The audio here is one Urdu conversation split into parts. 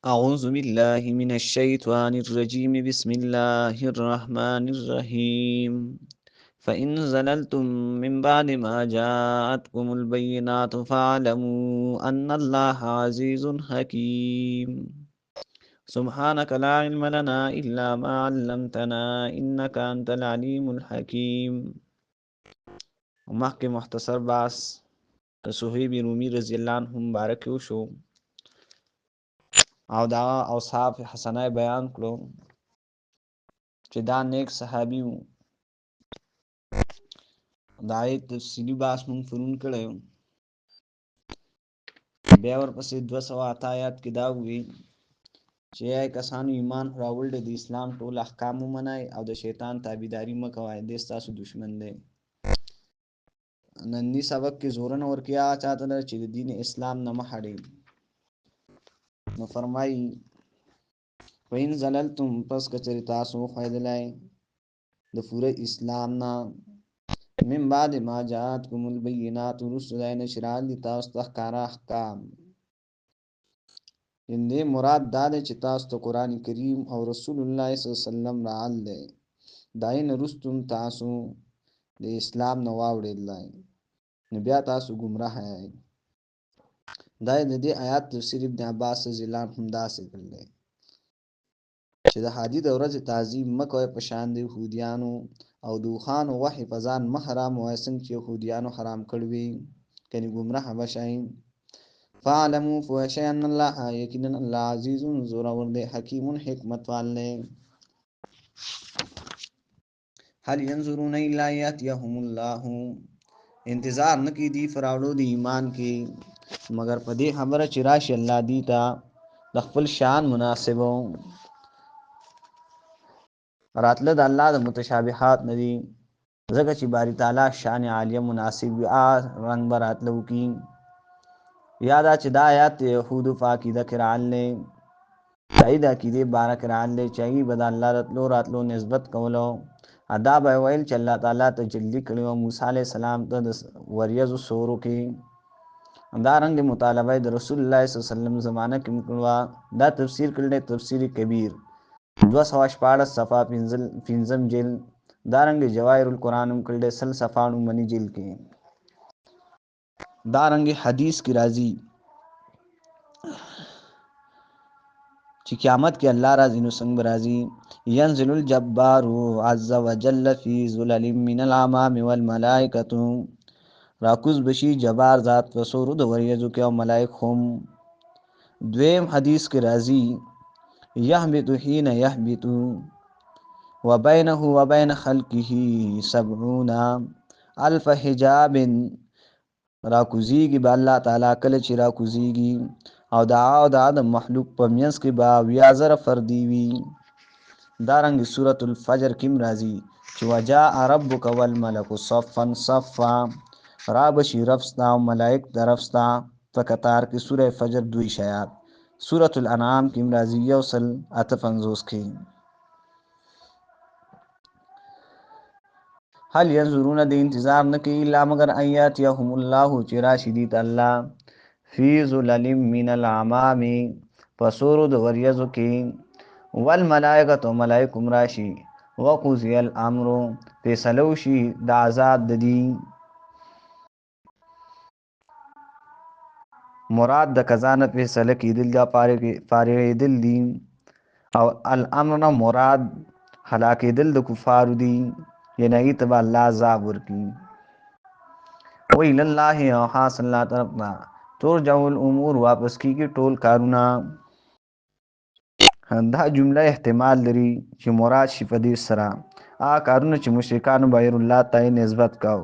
أعوذ بالله من الشيطان الرجيم بسم الله الرحمن الرحيم فإن زللتم من بعد ما جاءتكم البينات فاعلموا أن الله عزيز حكيم سبحانك لا علم لنا إلا ما علمتنا إنك أنت العليم الحكيم ومحكي مختصر باس صهيب رومي رضی الله عنه مبارک وشو او دا اوصاف حسنه بیان کړو چې دا نیک صحابي وو. دا آیت تفصیلی باس مونږ پرون کړی و. بیا ورپسې 208 آیات کې دا وی چې ای کسانو ایمان راوړل د اسلام ټول احکام ومنئ او د شیطان تابعداري مه کوئ، دی ستاسو دشمن دی. نننی سبق کې زورن ورکیا چاته ده چې د دین اسلام نه مه هټئ. نو فرمایي وین زللتم پس کچری تاسو خویدلی د پوره اسلام نه من بعد ما جاءتكم البينات رسل نشرال دي تاسو ته ښکارا احکام. دې مراد دا دی چې تاسو ته قرآن کریم او رسول الله صلی الله علیه وسلم راغل دی. داین رستم تاسو د اسلام نه واوړېدلای نو بیا تاسو ګمراه یای. دا د دې آیات تفسیر ابن عباس رضی الله عنه داسې کړل چې د حاجی د ورځې تعظیم مکوئ په شان د یهودیانو او دوخانو وحی په ځان مه حرام وای څنګه چې یهودیانو حرام کړی وي، کني ګمراه به شئ. فاعلموا فوشي ان الله یقینا الله عزیز زورور دی حکیم حکمت والے. هل ينظرون الا یاتیهم الله، انتظار نکی دی فراوړو دی ایمان کې مگر په دې خبره چې راشي الله دی ته د خپل شان مناسبو. راتله د الله د متشابهات ندي ځکه چې باری تعالی شان عالیه مناسب وي رنگ براتلو کی. یادا چې دا آیات یهود فاقیده کرال نے تایید عقیده بارک رال لے چاہیے بدا الله راتلو نسبت کولو ادا به ویل چې الله تعالی تجلی کړو موسی علیہ السلام ته وریځو سورو کې دا رنگ مطالبه د رسول الله صلی الله علیه وسلم زمانہ کې مکړوا. دا تفسیر کړل تفسیر کبیر 214 صفحه پنځم جلد. دارنګ جواهر القرآن کړل سل صفانو منی جلد کې. دارنګ حدیث کی راضی چې قیامت کې الله راضی نو څنګه راضی. ينزل الجبار عز وجل في ظلل من الامام والملائکه، راکوز بشي جبار ذات وسورو د وریځو کې او ملائک هم. دویم حدیث کې راضی يهبط حين يهبط وبينه وبين خلقه 70,000 حجاب، راکوزیږي به الله تعالی کله چې راکوزیږي او د آدم مخلوق په منځ کې به 10,000 فردي وي. دارنګ سورۃ الفجر کې راځي چې وجاء ربک والملک صفا صفا، را بشي رب ستا او ملائک طرف ستا په قطار کې. سورۃ فجر 2 آیات. سورۃ الانعام کې راځي 158 کې. هل ينظرون د انتظار نکي الا مگر آیات یهم الله چې راشدیت الله فی ظلل من الامام فسورو د وریځو کې والملائکه ملائکه راشي وقضی الامر فیصلو شي د عذاب د دین. مراد د قضا نه فیصله کیدل دا فارغیدل دي او الامر مراد هلاکیدل د کفار دي، یعنی ایتبا اللہ عذاب ورکی. وَإِلَى اللَّهِ او خاص اللہ طرفنا ترجع الامور واپس کی ټول کارونا. دا جمله احتمال لري چې مراد شي په دې سره کارونه چې مشرکان غیر الله ته نسبت کاو،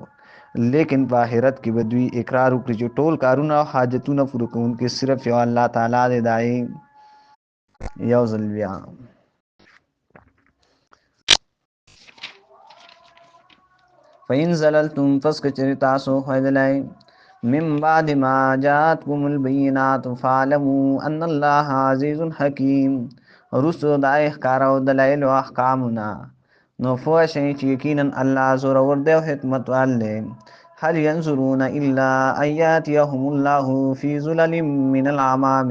لیکن په آخرت کې به دوی اقرار وکړي چې ټول کارونه او حاجتونه پوره کوونکي صرف یو الله تعالی دی. دای یو ځل بیا فَإِن زَلَلْتُمْ فَاسْكَچَرِ تاسو خویدلی من بعد ما جاءتكم البينات فاعلموا ان الله عزيز حكيم، رسو دای ښکارا او دلایل او احکامنا نو فوه شئ چې یقینا الله زورور دی او حکمت والے. هل ينظرون الا ان ياتيهم الله في ظلل من الامام،